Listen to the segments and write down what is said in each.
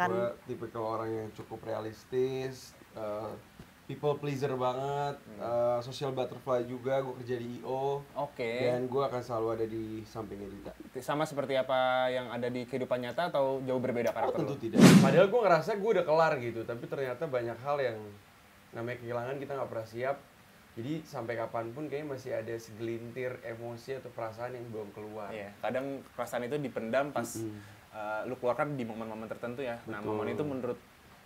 mendengarkan. Gue tipikal orang yang cukup realistis, people pleaser banget, social butterfly juga, gue kerja di I.O. Oke. Dan gue akan selalu ada di sampingnya Dita. Sama seperti apa yang ada di kehidupan nyata atau jauh berbeda karakter Tentu lo? tidak. Padahal gue ngerasa gue udah kelar gitu, tapi ternyata banyak hal yang namanya kehilangan kita nggak pernah siap. Jadi sampai kapanpun kayaknya masih ada segelintir emosi atau perasaan yang belum keluar. Iya, kadang perasaan itu dipendam pas lu keluarkan di momen-momen tertentu ya. Nah, Betul. momen itu menurut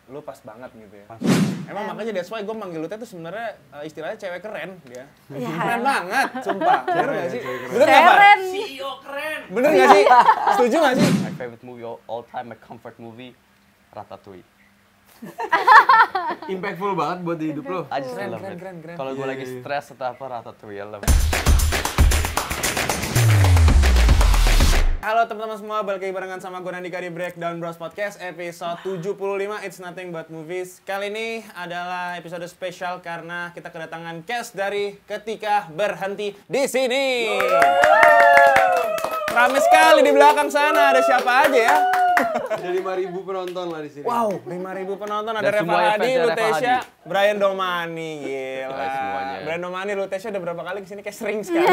lu pas banget gitu ya. Pas. Emang makanya that's why gue manggil lu tuh sebenarnya istilahnya cewek keren dia. Iya. Keren banget, sumpah. Bener nggak sih? Cewek keren. Bener nggak, Pak? Keren. CEO keren. Bener nggak sih? Setuju nggak sih? My favorite movie all time, my comfort movie, Ratatouille. Impactful banget buat di hidup lo. I just Keren, love keren, it. keren, keren. Kalau gue Iya, lagi iya. stres atau apa, Ratatouille, I love it. Halo teman-teman semua, balik lagi barengan sama gue Nandika di Breakdown Bros Podcast episode 75, It's Nothing But Movies. Kali ini adalah episode spesial karena kita kedatangan cast dari Ketika Berhenti di Sini. Ramai sekali di belakang sana, ada siapa aja ya? Ada 5.000 penonton lah di sini. Wow, 5.000 penonton, ada Dan Reva semuanya Hadi, fansnya Reva Lutesia, Hadi. Brian Domani, gila. Semuanya. Brian Domani, Lutesia udah berapa kali kesini? Kayak sering sekali.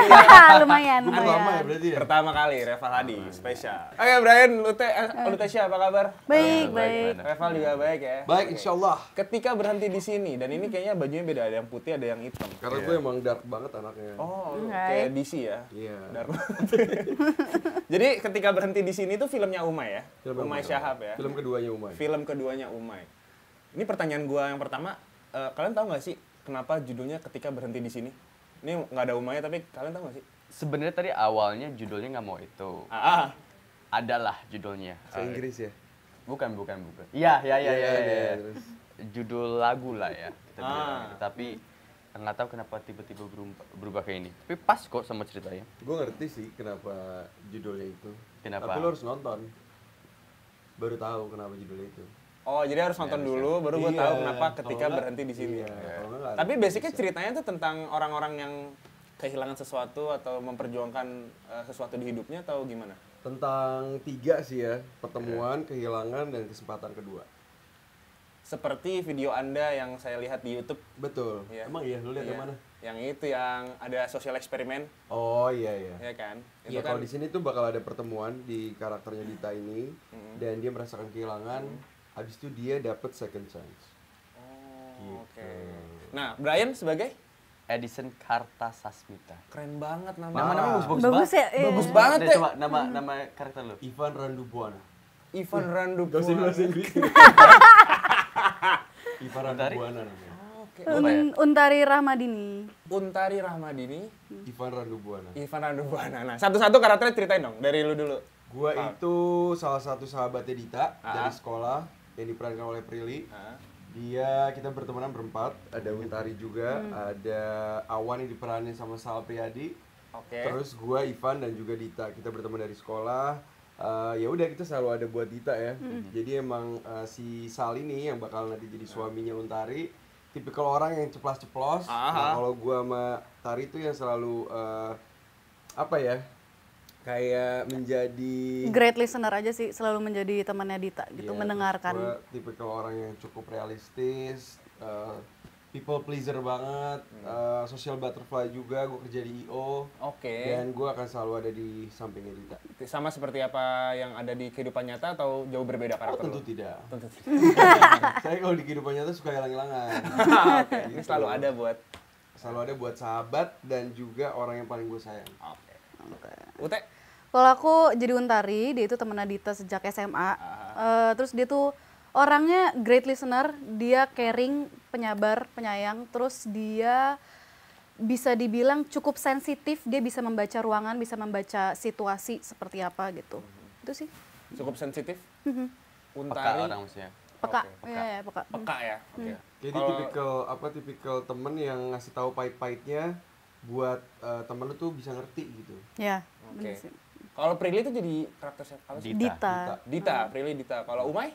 Lumayan, Gue pertama ya lumayan. berarti ya? Pertama kali, Reva Hadi, spesial. Oke, Brian, Lutesia apa kabar? Baik, Baik, baik. Brandon. Reval juga baik ya. Baik, insya Allah. Ketika berhenti di sini, dan ini kayaknya bajunya beda, ada yang putih, ada yang hitam. Karena gue emang dark banget anaknya. Oh, Hai. kayak DC ya. Iya. Dark. Jadi ketika berhenti di sini tuh filmnya Umay ya. Film Umay yang Shahab ya. Film keduanya Umay. Film keduanya Umay. Ini pertanyaan gua yang pertama, kalian tahu nggak sih kenapa judulnya Ketika Berhenti di Sini? Ini nggak ada Umay tapi kalian tahu nggak sih? Sebenarnya tadi awalnya judulnya nggak mau itu. Adalah judulnya. Bahasa Inggris ya? Bukan. Iya. Terus. Judul lagu lah ya. Kita bilang. Ah. Tapi nggak tahu kenapa tiba-tiba berubah kayak ini. Tapi pas kok sama ceritanya. Gue ngerti sih kenapa judulnya itu. Kenapa? Tapi lo harus nonton. Baru tahu kenapa judulnya itu. Oh, jadi harus nonton dulu, baru gua Iya, tahu kenapa kalau Ketika nggak- Berhenti di Sini. iya, kalau nggak Tapi nggak basicnya bisa. ceritanya tuh tentang orang-orang yang kehilangan sesuatu atau memperjuangkan sesuatu di hidupnya atau gimana? Tentang 3 sih ya. Pertemuan, kehilangan, dan kesempatan kedua. Seperti video Anda yang saya lihat di YouTube. Betul. Iya. Emang iya? Lo lihat Iya. yang mana? Yang itu yang ada sosial eksperimen, Oh iya. ya kan? Iya, kalau di sini tuh bakal ada pertemuan di karakternya Dita ini. Dan dia merasakan kehilangan. Habis itu dia dapet second chance. Oh, Gitu. oke. Nah, Brian sebagai Edison Kartasasmita. keren banget namanya. Nama-namanya bagus-bagus Bagus banget. ya? Iya. Bagus banget Deh, ya. coba nama karakter lu. Ivan Randubuana. Ivan Randu. Gak usah bahasa Inggris. Ivan Randubuana namanya. Oke. Untari Rahmadini. Untari Rahmadini, Ivan Randubuana. Ivan Randu Buana. Nah, satu-satu karakternya ceritain dong dari lu dulu. Gua itu salah satu sahabatnya Dita dari sekolah yang diperankan oleh Prilly. Hah? Kita bertemanan berempat, ada Untari juga, ada Awan yang diperanin sama Sal Priadi. Oke. Terus gua Ivan dan juga Dita, kita berteman dari sekolah. Ya udah kita selalu ada buat Dita ya. Jadi emang si Sal ini yang bakal nanti jadi suaminya Untari, tipikal orang yang ceplas-ceplos. Nah, kalau gua sama Tari itu yang selalu apa ya? Kayak menjadi Great listener aja sih, selalu menjadi temannya Dita gitu, Iya, mendengarkan. Gue tipikal orang yang cukup realistis, people pleaser banget, social butterfly juga, gue kerja di I.O. Oke. Dan gue akan selalu ada di sampingnya Dita. Sama seperti apa yang ada di kehidupan nyata atau jauh berbeda Oh karakter tentu lu? tidak. Tentu tidak. Saya kalau di kehidupan nyata suka hilang-hilangan. Oke. Ini selalu ada buat. Selalu ada buat sahabat dan juga orang yang paling gue sayang. Oke. Ute. Kalau aku jadi Untari, dia itu temennya Dita sejak SMA. Terus dia tuh orangnya great listener, dia caring, penyabar, penyayang. Terus dia bisa dibilang cukup sensitif, dia bisa membaca ruangan, bisa membaca situasi seperti apa gitu. Itu sih. Cukup sensitif. Peka Untari. orang maksudnya. Peka. Oke, Iya, iya, peka. Peka ya. Oke. Jadi Kalau- tipikal temen yang ngasih tahu pahit-pahitnya buat temen lu tuh bisa ngerti gitu. Ya, Oke. bener sih. Kalau Prilly itu jadi karakter siapa? Apa sih? Dita. Dita, Prilly Dita. Kalau Umay?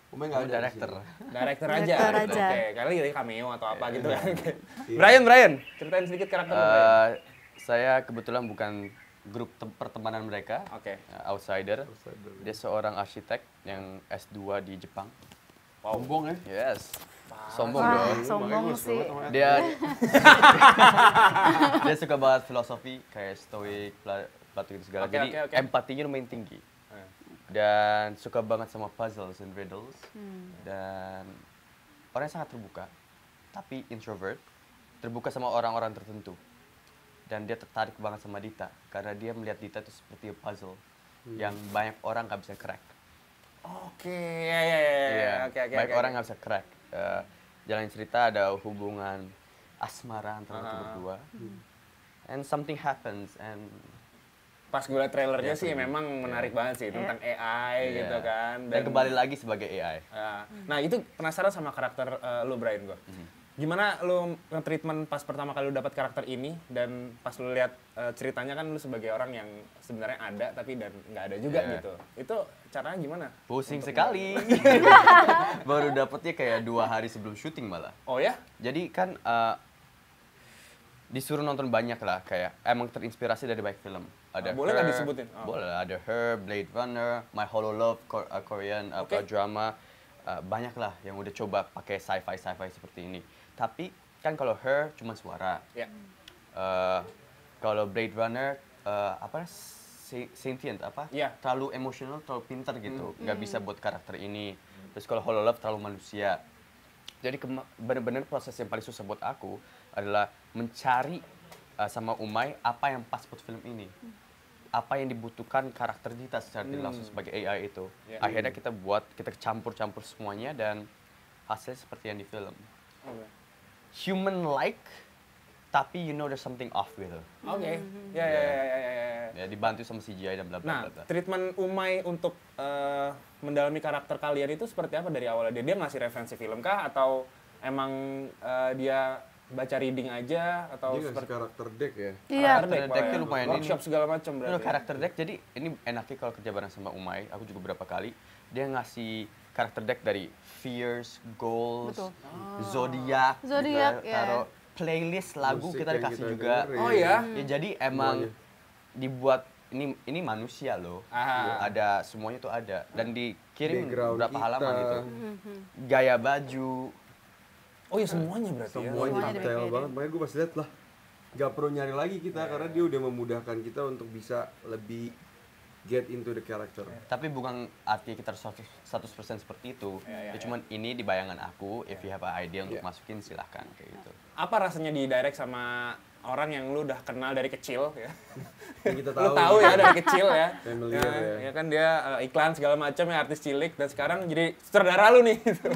Umay nggak ada di Director. sini. Director aja. Director gitu. aja. Oke, kali ini cameo atau apa gitu kan. Oke. Iya. Brian, ceritain sedikit karakter lu, Brian. Saya kebetulan bukan grup pertemanan mereka, Oke. outsider. Dia seorang arsitek yang S2 di Jepang. Wow. Sombong ya. Yes. Sombong Wah, dong. sombong sih. Dia dia suka banget filosofi kayak stoik, Plato gitu segala. Oke, Jadi oke. empatinya lumayan tinggi. Dan suka banget sama puzzles and riddles. Dan orangnya sangat terbuka, tapi introvert. Terbuka sama orang-orang tertentu. Dan dia tertarik banget sama Dita karena dia melihat Dita itu seperti puzzle yang banyak orang nggak bisa crack. Oke, Iya, oke. banyak orang nggak bisa crack. Jalan cerita ada hubungan asmara antara mereka berdua. And something happens and Pas gue liat trailernya Iya, sih memang menarik banget sih tentang AI gitu kan. Dan kembali lagi sebagai AI. Ya. Nah itu penasaran sama karakter lu Brian gue. Gimana lu nge-treatment pas pertama kali lu dapat karakter ini dan pas lu lihat ceritanya kan lu sebagai orang yang sebenarnya ada tapi dan nggak ada juga Iya. gitu. Itu caranya gimana? Pusing sekali. Baru dapetnya kayak 2 hari sebelum syuting malah. Oh ya? Jadi kan disuruh nonton banyak lah, kayak emang terinspirasi dari banyak film. Ada Boleh nggak Her, disebutin? Oh. Boleh, ada Her, Blade Runner, My Hollow Love, Korean Oke. drama. Banyak lah yang udah coba pakai sci-fi seperti ini. Tapi kan kalau Her cuma suara. Ya. Kalau Blade Runner sentient Iya. terlalu emosional, terlalu pintar gitu, nggak bisa buat karakter ini. Terus kalau Hollow Love terlalu manusia. Jadi benar-benar proses yang paling susah buat aku adalah mencari sama Umay apa yang pas buat film ini. Apa yang dibutuhkan karakter Dita secara tidak langsung sebagai AI itu. Yeah. Akhirnya kita campur-campur semuanya dan hasilnya seperti yang di film. Oke. Human-like, tapi you know there's something off gitu. Oke. Ya. Ya, dibantu sama CGI dan bla bla Nah, bla bla. treatment Umay untuk mendalami karakter kalian itu seperti apa dari awalnya? Dia ngasih referensi film kah atau emang dia baca reading aja atau Dia ngasih seperti karakter deck ya. Iya. karakter deck, Decknya Pak, ya? lumayan workshop ini. segala macam Itu berarti. karakter deck, jadi ini enaknya kalau kerja bareng sama Umay, aku juga beberapa kali, dia ngasih karakter deck dari Fears, Goals, Betul. Zodiac, Zodiac, gitu, ya. taruh playlist lagu Musik kita yang dikasih kita juga. dengerin. Oh ya? Ya, jadi emang Semuanya. dibuat ini manusia loh. Ah. Ada semuanya tuh ada dan dikirim Background berapa kita. halaman gitu. Gaya baju. Oh ya semuanya berarti ya. Semuanya Semuanya detail dibedain. banget. Makanya gue pas lihat lah, nggak perlu nyari lagi kita karena dia udah memudahkan kita untuk bisa lebih get into the character. Tapi bukan artinya kita harus 100% seperti itu. Ya, cuman ini di bayangan aku, if you have an idea untuk masukin silahkan kayak gitu. Apa rasanya di direct sama orang yang lu udah kenal dari kecil ya? Yang kita Lu tahu. tahu ya dari kecil ya. Familiar ya. Ya kan dia iklan segala macam ya, artis cilik dan sekarang jadi sutradara lu nih. Gitu.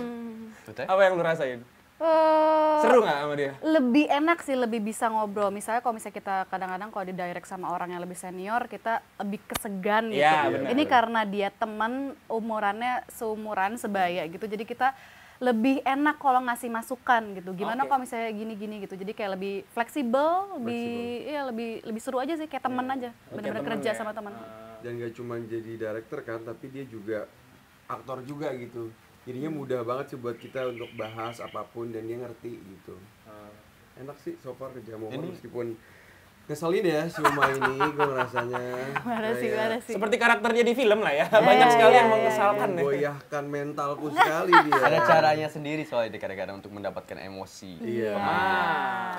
Betul? Apa yang lu rasain? Eh, Seru nggak sama dia? lebih enak sih, lebih bisa ngobrol. Misalnya kalau misalnya kita kadang-kadang kalau di direct sama orang yang lebih senior, kita lebih kesegan gitu. Iya, benar. Ini karena dia teman umurannya seumuran sebaya gitu. Jadi kita lebih enak kalau ngasih masukan gitu. Gimana Oke. kalau misalnya gini-gini gitu. Jadi kayak lebih fleksibel, lebih seru aja sih, kayak teman aja. Bener-bener temen kerja ya. sama teman. Dan gak cuma jadi director kan, tapi dia juga aktor juga gitu. Jadinya mudah banget sih buat kita untuk bahas apapun dan dia ngerti gitu. Enak sih so far kerja sama Omar, meskipun ngeselin ya si Umay ini, gue ngerasanya Gimana sih. Seperti karakternya di film lah ya. Banyak sekali yang mengesalkan ya. goyahkan mentalku sekali dia. Ada caranya sendiri soalnya dia kadang-kadang untuk mendapatkan emosi. Iya.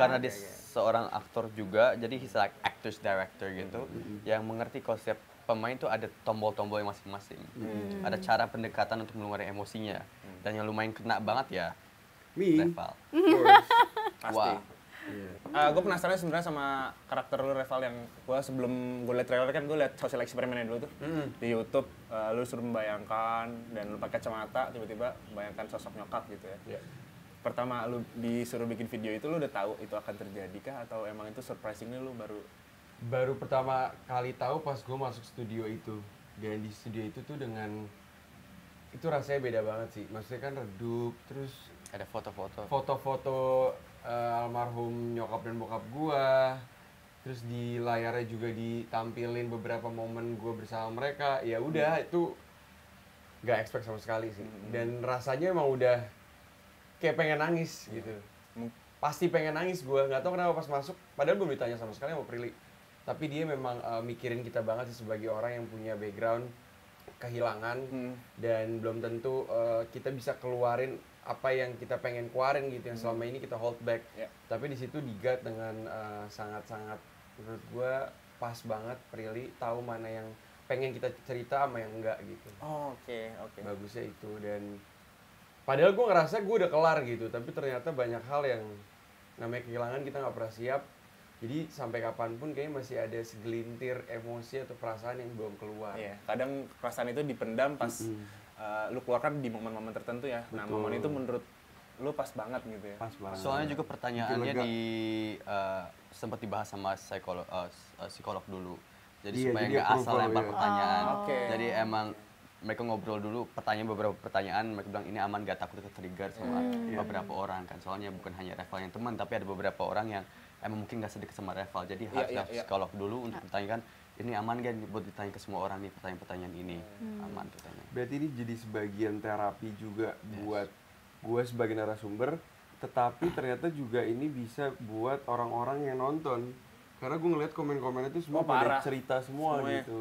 Karena dia seorang aktor juga, jadi he's like actors director gitu, yang mengerti konsep pemain itu ada tombol-tombol yang masing-masing. Ada cara pendekatan untuk mengeluarkan emosinya. Dan yang lumayan kena banget ya, Me, Reval. of course. Pasti. Wah. Iya. Gue penasaran sebenarnya sama karakter lu Reval yang gue sebelum gue liat trailer kan gue liat sosial eksperimennya dulu tuh di YouTube. Lu suruh membayangkan dan lu pakai kacamata tiba-tiba membayangkan sosok nyokap gitu ya. Pertama lu disuruh bikin video itu lu udah tahu itu akan terjadi kah atau emang itu surprisingly lu Baru pertama kali tahu pas gue masuk studio itu. Dan di studio itu tuh dengan itu rasanya beda banget sih. Maksudnya kan redup, terus Ada foto-foto. foto-foto almarhum nyokap dan bokap gua, terus di layarnya juga ditampilin beberapa momen gua bersama mereka. Ya udah itu nggak expect sama sekali sih, dan rasanya emang udah kayak pengen nangis gitu. Pasti pengen nangis gua, nggak tahu kenapa pas masuk, padahal belum ditanya sama sekali sama Prilly. tapi dia memang mikirin kita banget sih sebagai orang yang punya background kehilangan dan belum tentu kita bisa keluarin apa yang kita pengen keluarin gitu yang selama ini kita hold back. Tapi di situ digat dengan sangat-sangat menurut gue pas banget Prilly tahu mana yang pengen kita cerita sama yang enggak gitu. Oke. Bagusnya itu dan padahal gue ngerasa gue udah kelar gitu, tapi ternyata banyak hal yang namanya kehilangan kita nggak pernah siap. Jadi sampai kapanpun kayaknya masih ada segelintir emosi atau perasaan yang belum keluar. Iya, kadang perasaan itu dipendam pas lu keluarkan di momen-momen tertentu ya. Nah, Betul. momen itu menurut lu pas banget gitu ya. Pas banget. Soalnya juga pertanyaannya Bikin lega. sempat dibahas sama psikolog dulu. Jadi Iya, supaya jadi nggak asal approval, lempar iya. pertanyaan. Oke. Jadi emang mereka ngobrol dulu, beberapa pertanyaan, mereka bilang ini aman gak takut ke-trigger sama beberapa orang kan. Soalnya bukan hanya Reval yang teman, tapi ada beberapa orang yang emang mungkin gak sedekat sama Reval. Jadi harus iya. psikolog dulu untuk bertanyakan, ini aman gak buat ditanya ke semua orang nih pertanyaan-pertanyaan ini. Aman katanya. Berarti ini jadi sebagian terapi juga buat gue sebagai narasumber, tetapi ternyata juga ini bisa buat orang-orang yang nonton. Karena gue ngeliat komen-komennya itu semua parah. pada cerita semua Semuanya. gitu.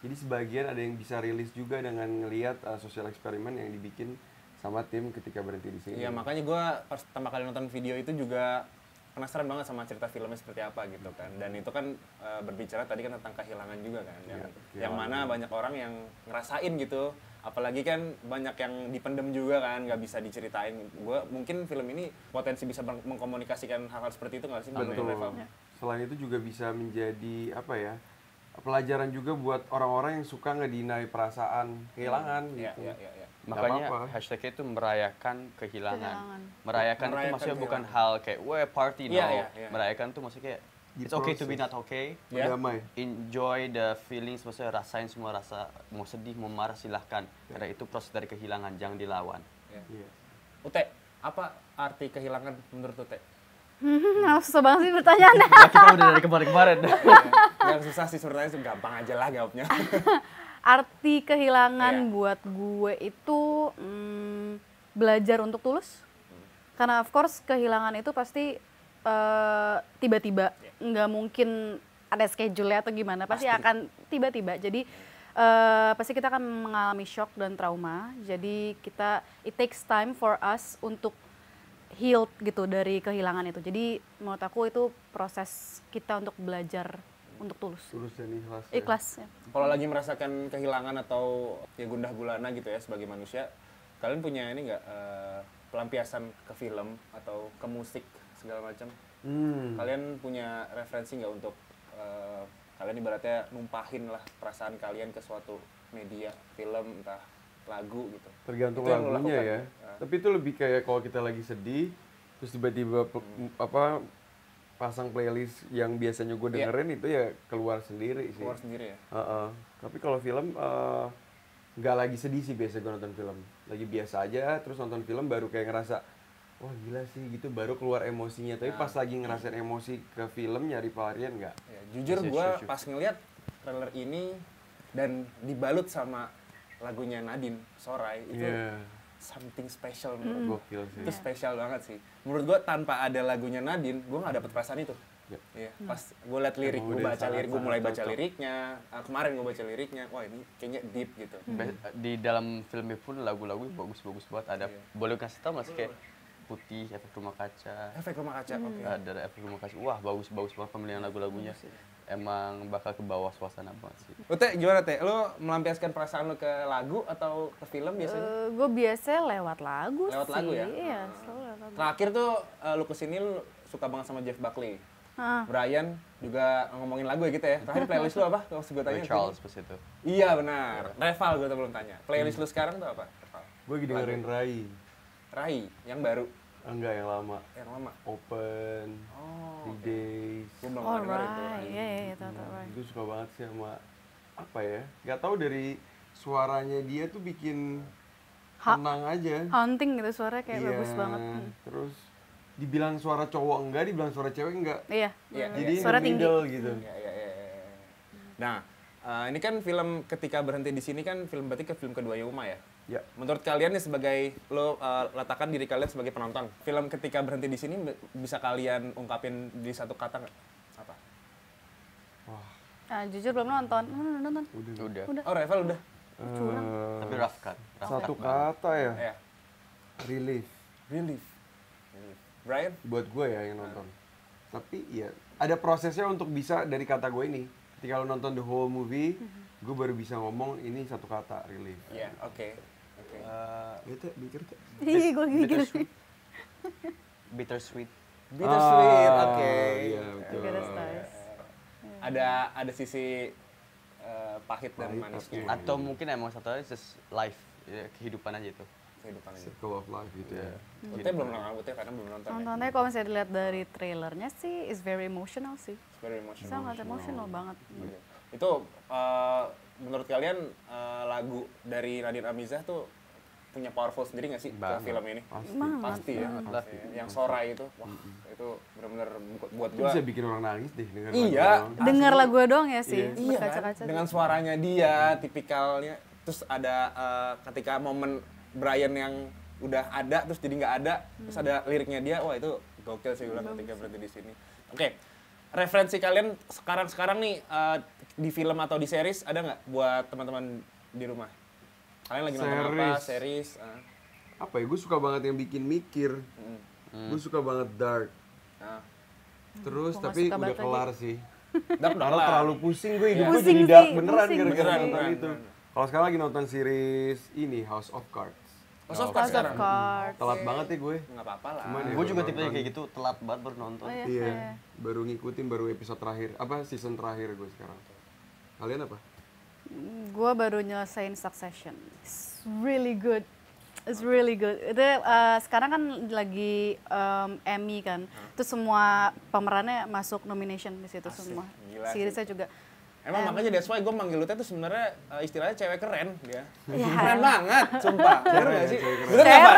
Jadi sebagian ada yang bisa rilis juga dengan ngelihat sosial eksperimen yang dibikin sama tim ketika berhenti di sini. Iya, makanya gue pas pertama kali nonton video itu juga penasaran banget sama cerita filmnya seperti apa gitu kan. Dan itu kan berbicara tadi kan tentang kehilangan juga kan. Yang mana banyak orang yang ngerasain gitu. Apalagi kan banyak yang dipendem juga kan, nggak bisa diceritain. Gue mungkin film ini potensi bisa mengkomunikasikan hal-hal seperti itu nggak sih? Betul. Selain itu juga bisa menjadi apa ya? Pelajaran juga buat orang-orang yang suka ngedinai perasaan kehilangan gitu. Iya. Makanya apa-apa. hashtag itu merayakan kehilangan. Merayakan itu Merayakan maksudnya bukan kehilangan. hal kayak weh party no. Iya. Merayakan itu maksudnya kayak Di it's okay to be proses. not okay. Ya. Damai. Enjoy the feelings, maksudnya rasain semua rasa, mau sedih, mau marah silahkan. Karena itu proses dari kehilangan, jangan dilawan. Iya. Ute, apa arti kehilangan menurut Ute? Susah banget sih pertanyaannya. Nah, kita udah dari kemarin-kemarin. Yang susah sih sebenarnya itu gampang aja lah jawabnya. Arti kehilangan Iya. buat gue itu belajar untuk tulus. Karena of course kehilangan itu pasti tiba-tiba, nggak mungkin ada schedule-nya atau gimana, pasti akan tiba-tiba. Jadi pasti kita akan mengalami shock dan trauma. Jadi it takes time for us untuk healed gitu dari kehilangan itu. Jadi menurut aku itu proses kita untuk belajar untuk tulus. Tulus dan ikhlas. ya. Ikhlas ya. Kalau lagi merasakan kehilangan atau ya gundah gulana gitu ya sebagai manusia, kalian punya ini nggak pelampiasan ke film atau ke musik segala macam? Kalian punya referensi nggak untuk kalian ibaratnya numpahin lah perasaan kalian ke suatu media, film, entah lagu gitu? Tergantung Itu yang lo lagunya lakukan. ya. Tapi itu lebih kayak kalau kita lagi sedih, terus tiba-tiba pasang playlist yang biasanya gue dengerin itu ya keluar sendiri sih. Keluar sendiri ya? Tapi kalau film nggak lagi sedih sih biasa gue nonton film. Lagi biasa aja, terus nonton film baru kayak ngerasa wah gila sih gitu, baru keluar emosinya. Tapi pas lagi ngerasain emosi ke film nyari pelarian nggak. Ya, jujur Yes, gue yes. pas ngeliat trailer ini dan dibalut sama lagunya Nadine, Sorai, itu Iya, something special menurut gue. gokil sih. Itu spesial banget sih. Menurut gue tanpa ada lagunya Nadine, gue nggak dapet perasaan itu. Ya. Iya, pas gue liat lirik, Emang gue udah baca lirik, gue sangat-sangat mulai baca cocok. liriknya. Kemarin gue baca liriknya, wah ini kayaknya deep gitu. Di dalam filmnya pun lagu-lagu bagus-bagus banget. Ada boleh kasih tau masih kayak Putih, Efek Rumah Kaca. Efek rumah kaca, oke. Ada Efek Rumah Kaca. Wah, bagus-bagus banget pemilihan lagu-lagunya. Emang bakal ke bawah suasana banget sih. Ute, gimana Teh? Lo melampiaskan perasaan lo ke lagu atau ke film biasanya? Gue biasanya lewat lagu Lewat sih. lagu ya? Iya, selalu lewat lagu. Terakhir tuh lo kesini lo suka banget sama Jeff Buckley. Ah. Brian juga ngomongin lagu ya gitu ya. Terakhir playlist lu apa? Kalau gue tanya. Ray Charles pas itu. Iya benar. Reval gue belum tanya. Playlist lu sekarang tuh apa? Reval. Gue lagi dengerin Rai. Rai yang baru, Enggak, yang lama. yang lama. Open, Oh. Three Days. Gue belum pernah denger itu. Alright, iya, tahu right. Gue suka banget sih sama apa ya? Gak tahu dari suaranya dia tuh bikin tenang aja. Haunting gitu suaranya kayak Iya, bagus banget. Terus dibilang suara cowok enggak, dibilang suara cewek enggak. Iya. Iya, Jadi Suara in the tinggi. middle gitu. Iya. Nah, ini kan film Ketika Berhenti di Sini kan film berarti ke film kedua Yuma ya. Ya. Menurut kalian nih sebagai lo letakkan diri kalian sebagai penonton, film Ketika Berhenti di Sini bisa kalian ungkapin di satu kata nggak? Apa? Jujur belum nonton. Nonton. Udah. Oh, Revel udah. Tapi rough cut. Satu kata ya. Ya. Relief. Relief. Brian? Buat gue ya yang nonton. Tapi ya ada prosesnya untuk bisa dari kata gue ini. Ketika lo nonton the whole movie, gue baru bisa ngomong ini satu kata, relief. Iya, oke. Gitu, mikir tuh. Ih, gue gigil. Bittersweet. Bittersweet, oke. Iya, betul. Garis nice. Ada sisi pahit dan Pahit, manisnya. tapi- Atau mungkin emang satu hal just life, ya, kehidupan aja itu. Kehidupan ini. Circle of life gitu ya. Ute belum nonton, Ute karena belum nonton. Nontonnya kalau misalnya dilihat dari trailernya sih is very emotional sih. It's very emotional. Sangat emotional banget. Oke. Itu menurut kalian lagu dari Nadine Amizah tuh punya powerful sendiri nggak sih ke Banget. film ini? Pasti. Pasti ya. Pasti. Yang Sorai itu, wah itu benar-benar buat Itu gua. bisa bikin orang nangis deh denger Iya. lagu doang. Dengar lagu doang ya sih, Iya. Iya berkaca-kaca. kan? Dengan suaranya dia, tipikalnya. Terus ada ketika momen Brian yang udah ada, terus jadi nggak ada, terus ada liriknya dia, wah itu gokil sih udah ketika berhenti di sini. Oke, referensi kalian sekarang nih di film atau di series ada nggak buat teman-teman di rumah? Kalian lagi nonton apa? Series? Apa ya, gue suka banget yang bikin mikir. Gue suka banget dark. Nah, Terus Gua nggak tapi suka udah banget kelar sih. Dark Karena Dollar. terlalu pusing gue, hidup gue Pusing jadi dark sih, beneran pusing. gara-gara Beneran, nonton beneran, itu. beneran. Kalau sekarang lagi nonton series ini House of Cards. House of House Cards of sekarang? Cards. Telat banget ya gue. Nggak apa-apa lah. Cuman ya Gue juga baru tipenya nonton. kayak gitu, telat banget baru nonton. Oh, iya. Iya, baru ngikutin baru episode terakhir, apa season terakhir gue sekarang. Kalian apa? Gue baru nyelesain Succession. It's really good. It's really good. Itu sekarang kan lagi Emmy kan. Itu semua pemerannya masuk nomination di situ semua. gila sih. Seriesnya juga. Emang makanya that's why gue manggil Ute tuh sebenarnya istilahnya cewek keren dia. Iya. Keren banget, sumpah. Bener nggak sih? cewek keren. Bener nggak, Pak?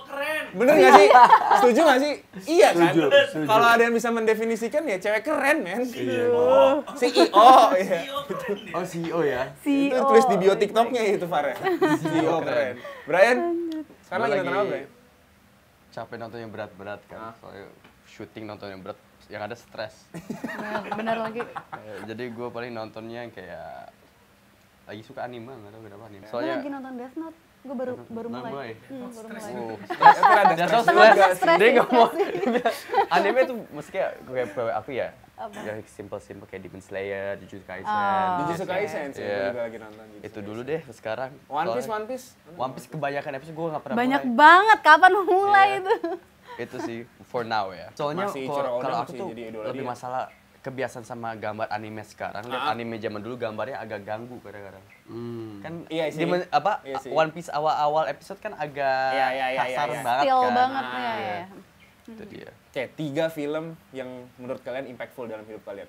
Keren. Bener nggak sih? Setuju nggak sih? Iya kan? Setuju. Kalau ada yang bisa mendefinisikan ya cewek keren, men. Iya. CEO, iya. Oh CEO ya? Itu CEO. tulis di bio TikToknya itu, Far ya. CEO keren. Brian, sekarang Gua lagi nonton apa, Brian? capek nonton yang berat-berat kan. Soalnya syuting nonton yang berat, yang ada stres. Bener lagi. Jadi gue paling nontonnya yang kayak lagi suka anime, nggak tahu kenapa anime. Gue Soalnya lagi nonton Death Note. Gue baru Baru mulai. mulai. Baru mulai. Tapi ada Dia stres tahu juga stres. stres Dia ya. nggak mau. Anime tuh maksudnya kayak aku ya. Apa? Ya simple kayak Demon Slayer, Jujutsu Kaisen. Oh. Jujutsu Kaisen sih, Iya. gue juga lagi nonton. Jujutsu Itu Kaisen. dulu deh sekarang. One Piece, Soalnya- One Piece. One Piece kebanyakan episode gue nggak pernah Banyak mulai. banget. Kapan mau mulai Iya. itu? Itu sih for now ya. Soalnya Masih kalau Ichiro Oda kalau aku masih tuh jadi idola lebih dia. masalah kebiasaan sama gambar anime sekarang. Lihat anime zaman dulu gambarnya agak ganggu kadang-kadang. Kan Iya sih. Iya sih. One Piece awal-awal episode kan agak Iya, kasar iya. banget Still kan. banget Ah, ya. iya. ya. Itu dia. Oke, 3 film yang menurut kalian impactful dalam hidup kalian.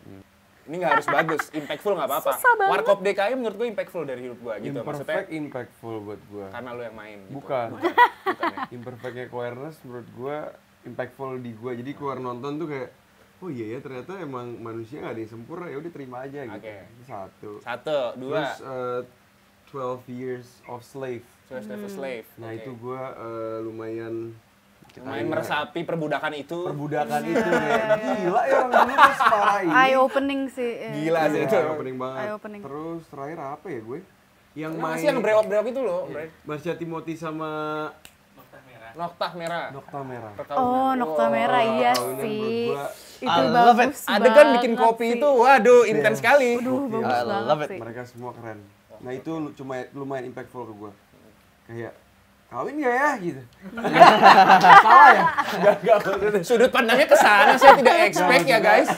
Ini nggak harus bagus, impactful nggak apa-apa. Susah banget. Warkop DKI menurut gue impactful dari hidup gue gitu. Maksudnya Imperfect impactful buat gue. karena lo yang main. Gitu. Bukan. Bukan ya? Imperfectnya awareness menurut gue impactful di gue. Jadi keluar nonton tuh kayak, oh iya ya ternyata emang manusia nggak ada yang sempurna, ya udah terima aja gitu. Oke. Itu satu. 1, 2, Terus 12 Years of Slave. Slave. Nah Oke. itu gue lumayan Main meresapi perbudakan itu. perbudakan itu kayak gila ya orang dulu tuh separah ini. Eye opening sih. Gila sih itu. Opening banget. Eye opening. Terus terakhir apa ya gue? Yang Kenapa main sih yang brewok-brewok itu loh, Bray? Marsha Timothy sama Noktah merah. Nokta Merah. Oh, Nokta Merah iya Perkawinan sih. menurut gua, Itu I love it. bagus Adegan bikin banget kopi sih. itu, waduh, intens sekali. Aduh, bagus I banget love it. sih. mereka semua keren. Nah itu cuma lumayan impactful ke gue. Kayak kawin gak ya gitu. Salah ya? Gak maksudnya. Sudut pandangnya ke sana, saya tidak expect ya guys.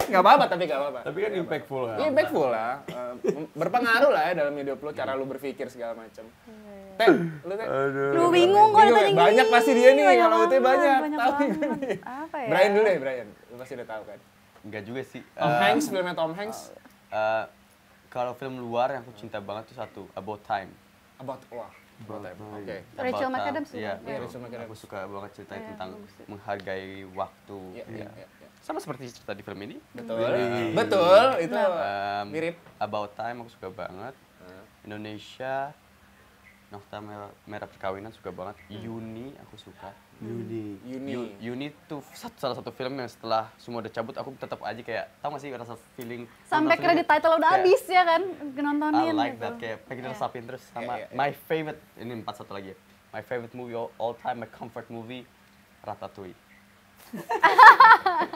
Nggak apa-apa, tapi nggak apa-apa. Tapi kan impactful kan. Iya, impactful lah. Berpengaruh lah ya dalam hidup lo, cara lo berpikir segala macam. Teh, lu Teh? Aduh. Lu bingung kok Bingung ya? tadi Banyak gini. pasti dia nih, Banyak kalau itu banyak. banyak Tahu banget. Apa ya? Brian dulu deh, Brian. Lu pasti udah tahu kan. Enggak juga sih. Tom Hanks, filmnya Tom Hanks. Kalau film luar yang aku cinta banget tuh satu, About Time. About, wah. About Time. Time. Oke. Rachel About Time. McAdams juga. Iya, Iya, Rachel McAdams. Aku suka banget ceritanya Iya, tentang bagus sih. menghargai waktu. Iya, Iya. iya, iya. Sama seperti cerita di film ini. Betul. Betul, itu Um, mirip. About Time aku suka banget. Indonesia Nokta Merah Perkawinan suka banget. Yuni aku suka. Yuni. Yuni tuh salah satu film yang setelah semua udah cabut aku tetap aja kayak tau gak sih rasa feeling Sampai nonton kredit film title udah kayak, habis ya kan I nontonin like gitu. that kayak pengen resapin terus sama Iya. my favorite ini 41 lagi ya. My favorite movie all time, my comfort movie Ratatouille.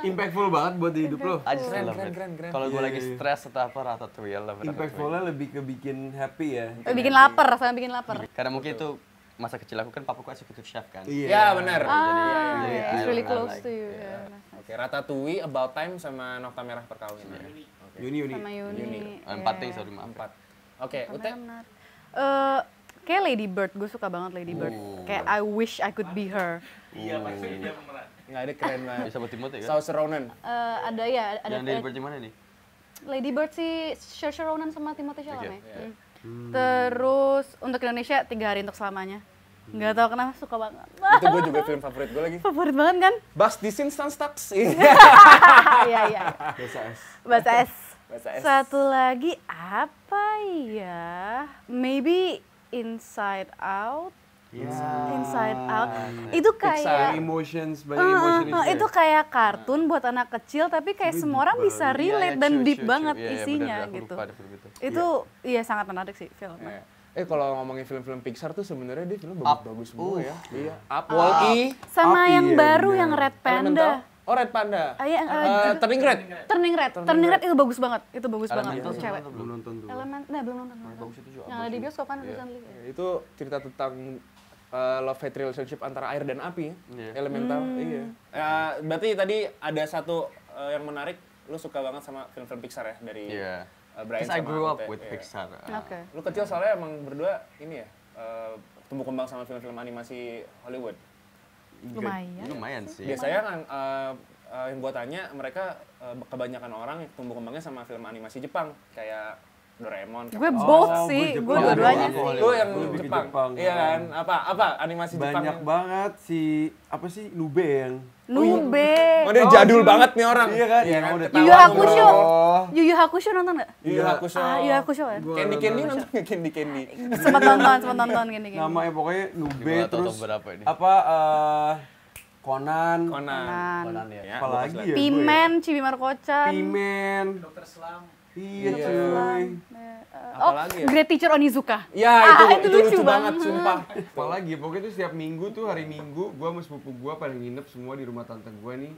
Impactful banget buat di hidup lo. I just Keren, love keren, it. keren, keren. Kalau gue Iya, lagi iya. stres atau apa Ratatouille, I love Ratatouille. Impactfulnya lebih ke bikin happy ya. Bikin lapar, rasanya bikin lapar. Karena mungkin itu masa kecil aku kan papaku executive chef kan. Ya benar. Ah, Jadi, it's I really like- close to you. ya. Oke, Ratatouille, About Time sama Nokta Merah Perkawinan. Oke. Yuni. Sama Yuni. Empat ya. deh, sorry maaf. 4. Oke, Ute. Benar. Kayak Lady Bird, gue suka banget Lady Bird. Kayak I wish I could be her. Nggak ada keren banget. Bisa buat Timothy kan? Saoirse Ronan. Ada ya, ada Yang dari Bird di mana nih? Lady Bird si Saoirse Ronan sama Timothée Chalamet. Iya. Terus untuk Indonesia 3 Hari Untuk Selamanya. Nggak tahu kenapa suka banget. Itu gue juga film favorit gue lagi. Favorit banget kan? Bas di Staks. Iya, iya. Bahasa S. Bahasa S. Bahasa S. Satu lagi apa ya? Maybe Inside Out. Inside Out. Itu kayak Emotions, banyak emotion itu kayak kartun buat anak kecil tapi kayak semua orang bisa relate dan deep banget isinya gitu. Itu iya sangat menarik sih filmnya. Kalau ngomongin film-film Pixar tuh sebenarnya dia film Up. bagus-bagus semua ya. Iya. Up, Wall-E, Sama Api yang ya, baru bener. yang Red Elemental. Panda. Oh, Red Panda. Turning Red. Turning Red itu bagus banget. Itu bagus banget Elemental cewek. Belum nonton tuh. Belum nonton. Bagus itu juga. Yang ada di bioskop kan recently. Itu cerita tentang love-hate relationship antara air dan api. Iya. Elemental. Iya. Berarti tadi ada satu yang menarik. Lu suka banget sama film-film Pixar ya dari Iya. Brian Because I sama grew up Ute. with Iya. Pixar. Oke. Lu kecil soalnya emang berdua ini ya tumbuh kembang sama film-film animasi Hollywood. Lumayan. Lumayan sih. Biasanya kan yang gua tanya mereka kebanyakan orang yang tumbuh kembangnya sama film animasi Jepang kayak Doraemon. Gue both Oh, sih, gue gue Jepang. dua-duanya Aku sih. Hollywood. Lu yang Gue lebih ke Jepang. Jepang. Iya kan? Apa animasi Jepang? Banyak banget si apa sih Nube yang Nube. Oh, dia jadul banget nih orang. Iya kan? Iya Yang kan? udah Ketahuan Yu Yu Hakusho. Oh. Yu Yu Hakusho nonton nggak? Yu Yu Hakusho. Yu Yu Hakusho kan? Gua Candy nonton. Candy nonton nggak Candy Candy? Sempat nonton gini-gini. Namanya pokoknya Nube Gimana tahu terus berapa ini? apa Conan. Conan. Conan ya. Ya, Apalagi ya? Pimen, Cibimar Kocan. Pimen. Dokter Slam. Iya cuy. Apalagi ya? Great Teacher Onizuka. Ya, itu lucu banget, sumpah. Apalagi pokoknya tuh setiap minggu tuh hari Minggu gua sama sepupu gua pada nginep semua di rumah tante gua nih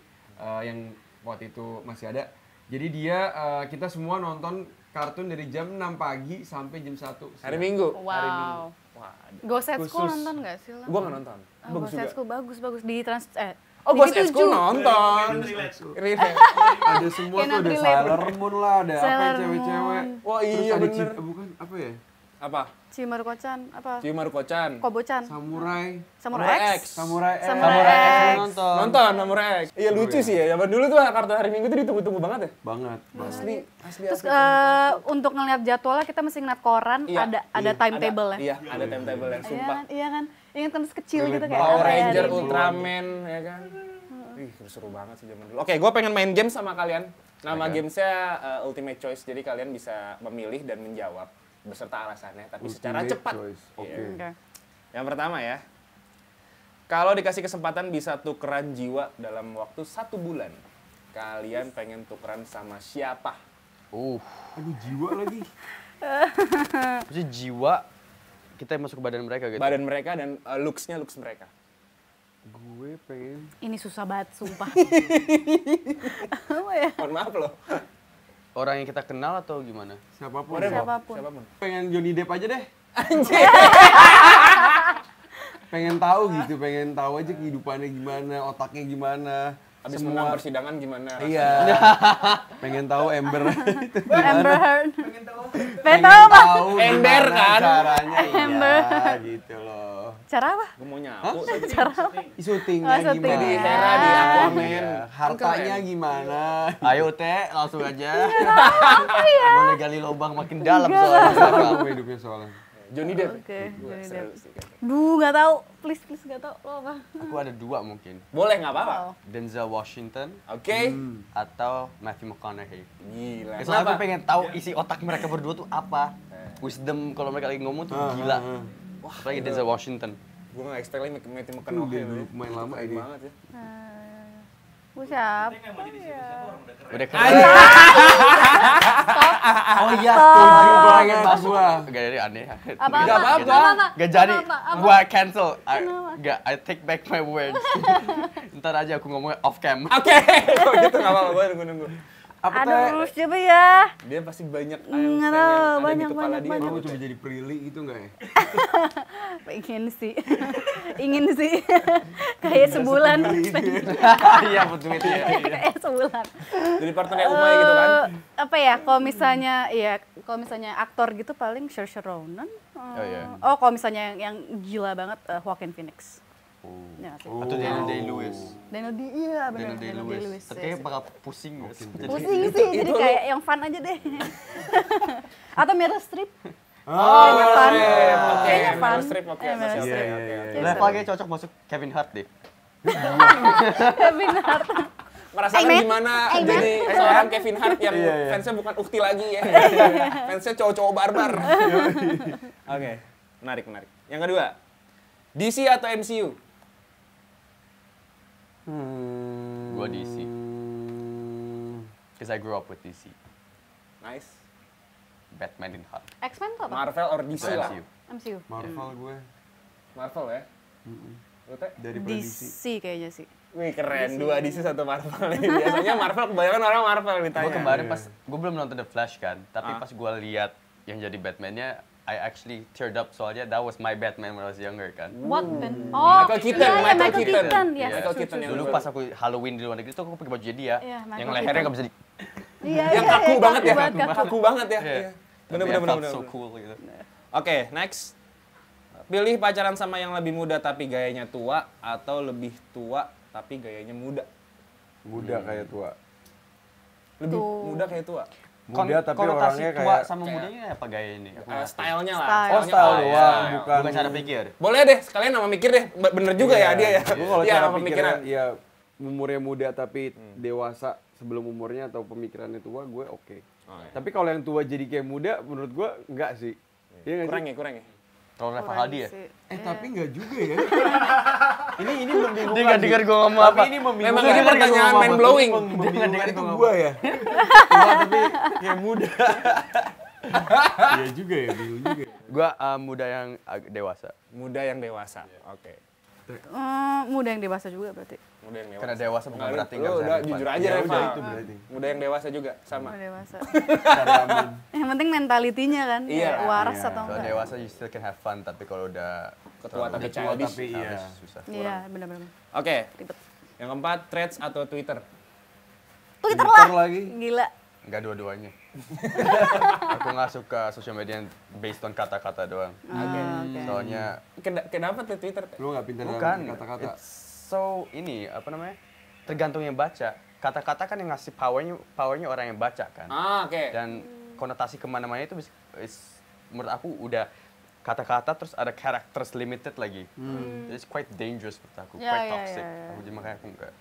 yang waktu itu masih ada. Jadi dia kita semua nonton kartun dari jam 6 pagi sampai jam 1 siang. Hari Minggu. Hari Minggu. Wow. Wah, Ghost at School Khusus. nonton nggak sih lo? gua nggak nonton. Oh, Bagus Ghost at juga. School bagus di trans Oh, di Ghost at TV7. School nonton. Relate. Ada semua tuh, Cannot ada relate. Sailor Moon lah, ada apa Sailor cewek-cewek. Moon. Wah, Terus iya ada bener. bukan apa ya? Apa? Cibimar Kocan apa? Ciumaru Kocan. Kobocan. Samurai. Samurai X. Samurai X. Samurai X. Nonton Samurai X. Iya lucu sih ya. Zaman dulu tuh kartu hari Minggu tuh ditunggu-tunggu banget ya. Banget. Asli. Terus untuk ngeliat jadwalnya kita mesti ngeliat koran, ada timetable ya. Iya, ada timetable yang sumpah. Iya kan? Ingat kan kecil gitu kayak Power apa ya, Ranger, hari ini. Ultraman, ya kan? Ih, seru banget sih zaman dulu. Oke, gue pengen main game sama kalian. Nama gamesnya Ultimate Choice, jadi kalian bisa memilih dan menjawab beserta alasannya, tapi secara Ultimate cepat. Choice, oke. Iya. Oke. Yang pertama ya, kalau dikasih kesempatan bisa tukeran jiwa dalam waktu 1 bulan, kalian pengen tukeran sama siapa? Aduh jiwa lagi. Maksudnya jiwa kita masuk ke badan mereka gitu. Badan mereka dan looks mereka. Gue pengen Ini susah banget sumpah. Apa ya? Mohon maaf loh. Orang yang kita kenal atau gimana? siapapun. Siapapun. Pengen Johnny Depp aja deh. Anjir. Pengen tahu gitu, pengen tahu aja kehidupannya gimana, otaknya gimana. Habis menang persidangan gimana? Iya. Pengen tahu Amber. Amber Heard. Pengen apa? tahu Ember gimana kan? caranya. Ember. Iya, gitu loh. Cara apa? Gue mau nyapu. Syutingnya Oh, syuting. gimana? Jadi Hera di Aquaman. Iya, hartanya gimana? Ayo Teh, langsung aja. Mau gali lubang makin dalam soalnya. Apa hidupnya soalnya? Johnny Depp. Oke, Johnny Seru Depp. sih. Nggak tahu. Please nggak tahu. Lo apa? Aku ada 2 mungkin. Boleh nggak apa-apa. Denzel Washington Oke. atau Matthew McConaughey. Gila. Soalnya aku Kenapa? pengen tahu isi otak mereka berdua tuh apa. Wisdom kalau mereka lagi ngomong tuh gila. Apalagi Denzel Washington. Gue nggak expect lagi Matthew Dia McConaughey. dulu pemain lama Keren ini. banget ya. Gue siapa? Udah keren. Oh iya, setuju banget masuk. Gak jadi aneh. Apa? Nggak apa-apa. Gak jadi. Apa? Gua cancel. I take back my words. Ntar aja aku ngomongnya off cam. Oke, kalau gitu nggak apa-apa. Gue nunggu. Apa Aduh, siapa ya? Dia pasti banyak yang Nggak pengen tahu, ada di banyak, kepala dia. Kamu coba jadi Prilly gitu nggak ya? Ingin sih. Ingin sih. Kayak sebulan. Iya betul itu ya. Kayak sebulan. Jadi partnernya Umay gitu kan. Apa ya, kalau misalnya aktor gitu paling Saoirse Ronan. Oh, iya. Oh, kalau misalnya yang gila banget Joaquin Phoenix. Ya, sih. Atau Daniel Day-Lewis. Iya benar. Daniel Day-Lewis. Tapi kayaknya bakal pusing ya. Pusing sih, jadi kayak yang fun aja deh. Atau Meryl Streep. Kayaknya fun. Oke, Kayaknya fun. Meryl Streep oke. Meryl Masih oke, Streep. oke, oke. Level kayaknya cocok masuk Kevin Hart deh. Kevin Hart. Merasakan Matt. gimana Hey, jadi seorang Kevin Hart yang Iya. fansnya bukan ukti lagi ya. Fansnya cowok-cowok barbar. Oke, menarik. Yang kedua, DC atau MCU? Gua DC. Because I grew up with DC. Nice. Batman in Heart. X-Men tuh apa? Marvel or DC Itu lah. MCU. MCU. Marvel gue Marvel ya. Lu Teh? dari prediksi. DC kayaknya sih. Wih keren, dua DC satu Marvel nih. Biasanya Marvel kebanyakan orang Marvel ditanya. Gue kemarin pas gue belum nonton The Flash kan, tapi pas gue lihat yang jadi Batman-nya, I actually teared up soalnya that was my Batman when I was younger kan. What Ben? Oh, Michael Keaton, iya, Michael Michael Keaton. Keaton. Iya. Yes, Michael true, Keaton true, yang Dulu dulu. pas aku Halloween di luar negeri tuh aku pakai baju dia. Iya, Michael Yang lehernya nggak bisa di. Iya, Yang kaku banget ya, kaku. kaku banget ya. Iya. Iya. Tapi I Bener-bener. felt so cool gitu. Oke, next. Pilih pacaran sama yang lebih muda tapi gayanya tua atau lebih tua tapi gayanya muda. Muda kayak tua. Lebih Tuh. muda kayak tua. Muda tapi konotasi orangnya tua kayak sama mudanya apa gaya ini? Aku nggak tahu. Stylenya lah. Style. Oh, style oh, doang, iya. bukan Bukan cara pikir. Boleh deh, sekalian nama mikir deh. Bener juga ya dia ya. Gue kalau Iya, cara nama pikirnya ya umurnya muda tapi dewasa sebelum umurnya atau pemikirannya tua, gue oke. Oh, iya. Tapi kalau yang tua jadi kayak muda, menurut gue enggak sih. Iya nggak sih? Kurang ya. Kalau Reva Hadi ya? Tapi enggak juga ya. ini membingungkan. Dia nggak dengar gue ngomong Tapi apa. ini membingungkan. Memang ini pertanyaan mind blowing. Membingungkan itu gue ya. Tua tapi kayak muda. Iya juga ya, bingung juga. Gue muda yang dewasa. Muda yang dewasa. Oke. Muda yang dewasa juga berarti. Muda yang dewasa. Karena dewasa bukan Nggak, berarti lu nggak bisa udah have fun. jujur aja Ya Reva. udah itu berarti. Muda yang dewasa juga sama. Muda dewasa. Cari aman. Yang penting mentalitinya kan. Iya. Kayak waras Iya. atau Kalau enggak. dewasa you still can have fun, tapi kalau udah Ketua tapi Tua childish. tapi iya. susah. Iya, benar-benar. Oke. Ribet. Yang keempat, Threads atau Twitter? Twitter Twitter lah. lagi. Gila. Enggak dua-duanya. Aku nggak suka sosial media yang based on kata-kata doang. Oke. Soalnya Kenapa tuh Twitter? Lu nggak pintar bukan dalam kata-kata. it's so ini apa namanya? Tergantung yang baca. Kata-kata kan yang ngasih powernya orang yang baca kan. Oke. Dan konotasi kemana-mana itu menurut aku udah kata-kata terus ada characters limited lagi. It's quite dangerous menurut aku, Ya, quite ya, toxic. ya, ya. Aku jadi makanya aku enggak.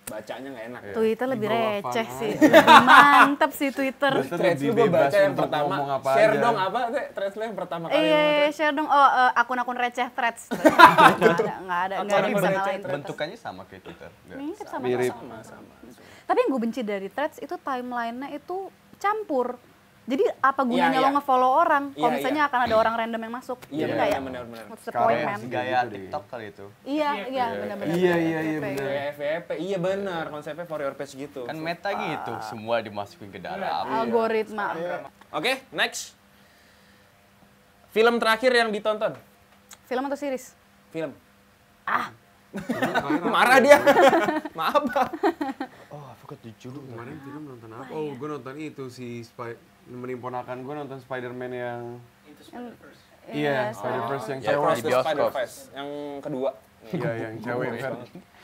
Bacanya nggak enak. Twitter lebih Di bawah receh fun sih. aja. Lebih mantap sih Twitter. Twitter Threads lebih lu gue bebas baca yang untuk pertama. ngomong apa Share aja. dong apa Teh? Threads lu yang pertama kali. Iya, share dong. Oh, akun-akun receh Threads. Nggak ada Akun-akun yang bisa receh ngalahin. Bentukannya sama kayak Twitter. Enggak. Mirip sama Mirip. Sama. Tapi yang gue benci dari Threads itu timeline-nya itu campur. Jadi apa gunanya Iya, lo iya. nge-follow orang kalau Iya, misalnya akan ada orang random yang masuk. Iya, Jadi benar, kayak benar. what's the Sekarang point, ya, man? sih. Gaya Gitu deh. TikTok kali itu. Iya, benar-benar. Iya, FYP. benar. Kayak FYP, iya benar. Konsepnya for your page gitu. Kan meta gitu, semua dimasukin ke dalam. Algoritma. Oke, next. Film terakhir yang ditonton? Film atau series? Film. Marah dia. Maaf, Pak. Oh, I forgot the judul. Kemarin film nonton apa? Oh, gue nonton itu si nemenin ponakan gue nonton Spider-Man yang Iya, Spider-Verse yang Ya, cewek. Across di the bioskop. Spider-Verse. Yang kedua. Iya, yang cewek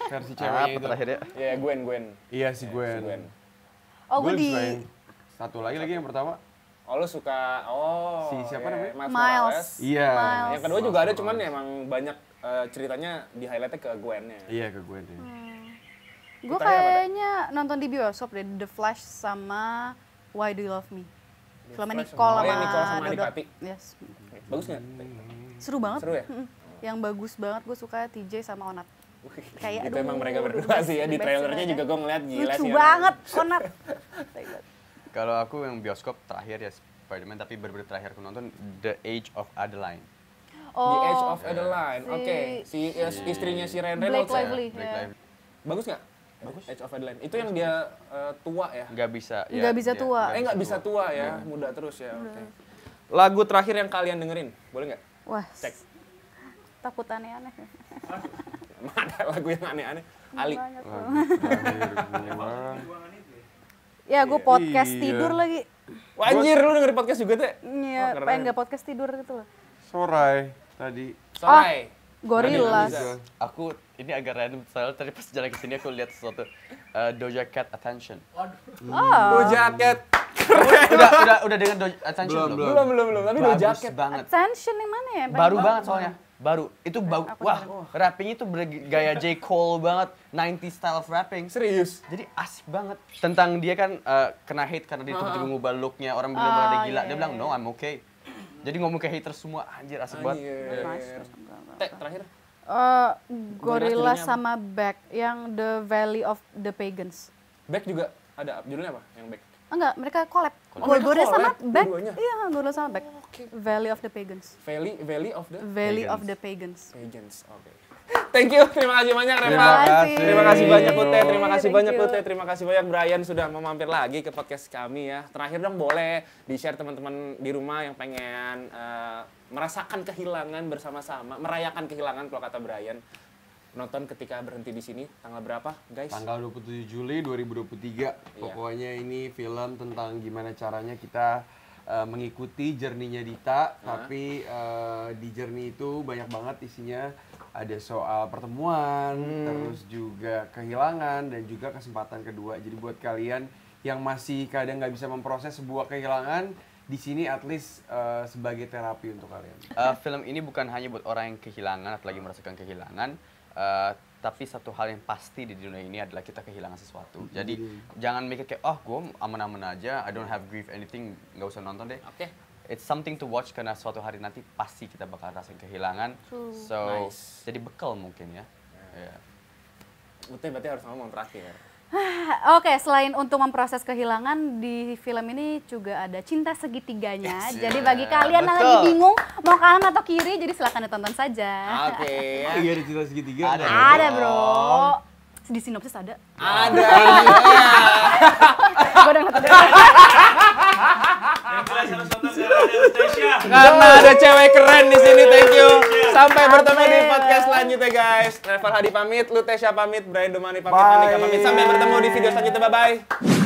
versi Ah, ceweknya itu. terakhir ya. Ya, Gwen. Iya si Si Gwen. Gwen. Oh, gue Gue di suka yang satu lagi yang pertama. Oh, lu suka, Si siapa namanya? Miles Miles. Morales. Iya. Miles. Yang kedua juga ada, cuman emang banyak ceritanya di highlightnya ke Gwen-nya. Iya ke Gwen. Ya. gue Terakhir apa, Dek? kayaknya nonton di bioskop deh, The Flash sama Why Do You Love Me. Filmnya Flash Nicole sama- oh, sama iya, Nicole sama Dodot. Adipati. Yes. Bagus nggak? Seru banget. Seru ya? Yang bagus banget gue suka TJ sama Onat. Kayak Itu emang aduh, mereka the berdua best, sih ya, the di best trailernya mereka. juga gue ngeliat gila Lucu sih. banget Onat. Kalau aku yang bioskop terakhir ya Spider-Man, tapi bener-bener terakhir aku nonton The Age of Adeline. The Age of Oh, Adeline, si- oke. Si istrinya si Ryan Blake Reynolds ya? Lively. Blake ya. Lively. Bagus nggak? Bagus. Age of Adeline. Itu yang dia tua ya? Nggak bisa. Nggak bisa tua. Nggak bisa tua ya, muda terus ya. Oke. Lagu terakhir yang kalian dengerin, boleh nggak? Wah, Cek. takut aneh-aneh. Mana lagu yang aneh-aneh? Ali. Banyak tuh. Terakhir gua. Ya gue podcast Iya. tidur lagi. Wah, anjir, lu dengerin podcast juga tuh? Iya, keren. pengen nggak podcast tidur gitu loh. Sorai tadi. Sorai. Gorillaz. Bisa. Aku ini agak random soalnya tadi pas jalan ke sini aku lihat sesuatu Doja Cat Attention. Oh, Jacket. Udah dengan Doja Attention Belum. Belum. Tapi Bagus Jacket. banget. Attention yang mana ya? Baru banget soalnya. Baru. Itu Aku wah, rappingnya tuh gaya J. Cole banget, 90s style of rapping. Serius. Jadi asik banget. Tentang dia kan kena hate karena dia tiba-tiba ngubah looknya. Orang bilang dia gila. Dia bilang, no, I'm okay. Jadi ngomong ke haters semua, anjir asik banget. Anjir. Teh, terakhir. Gorillaz judulnya apa? sama Beck yang The Valley of the Pagans. Back juga ada, judulnya apa yang Back? Enggak, mereka collab. mereka Gorillaz sama collab Beck. dua-duanya? Iya, Gorillaz sama Beck. Valley of the Pagans. Valley of the Valley of the Pagans. Pagans. Oke. Thank you, terima kasih banyak Reva. Terima kasih. Terima kasih banyak Ute, terima kasih Thank banyak you. Ute, terima kasih banyak Brian sudah mau mampir lagi ke podcast kami ya. Terakhir dong boleh di-share teman-teman di rumah yang pengen merasakan kehilangan bersama-sama, merayakan kehilangan kalau kata Brian. Nonton ketika berhenti di sini tanggal berapa, guys? Tanggal 27 Juli 2023. Pokoknya ini film tentang gimana caranya kita mengikuti journey-nya Dita, tapi di journey itu banyak banget isinya. Ada soal pertemuan, terus juga kehilangan dan juga kesempatan kedua. Jadi buat kalian yang masih kadang nggak bisa memproses sebuah kehilangan, di sini at least sebagai terapi untuk kalian. Film ini bukan hanya buat orang yang kehilangan atau lagi merasakan kehilangan, tapi satu hal yang pasti di dunia ini adalah kita kehilangan sesuatu. Jadi jangan mikir kayak, oh gue aman-aman aja, I don't have grief anything, nggak usah nonton deh. Oke. It's something to watch karena suatu hari nanti pasti kita bakal rasain kehilangan. So, Nice. jadi bekal mungkin ya. Yeah. Ute berarti harus ngomong terakhir. Oke, selain untuk memproses kehilangan, di film ini juga ada cinta segitiganya. Jadi bagi kalian yang lagi betul. bingung mau kanan atau kiri, jadi silakan ditonton saja. Oke. Iya ada cerita segitiga. Ada. Ada bro. Di sinopsis ada. Ada. Gue udah nonton. Yang jelas harus nonton karena ada Natasha. Karena ada cewek keren di sini, thank you. Sampai bertemu di podcast selanjutnya guys. Reval Hadi pamit, Lutesha pamit, Brian Domani pamit, Andika pamit. Sampai bertemu di video selanjutnya, bye-bye.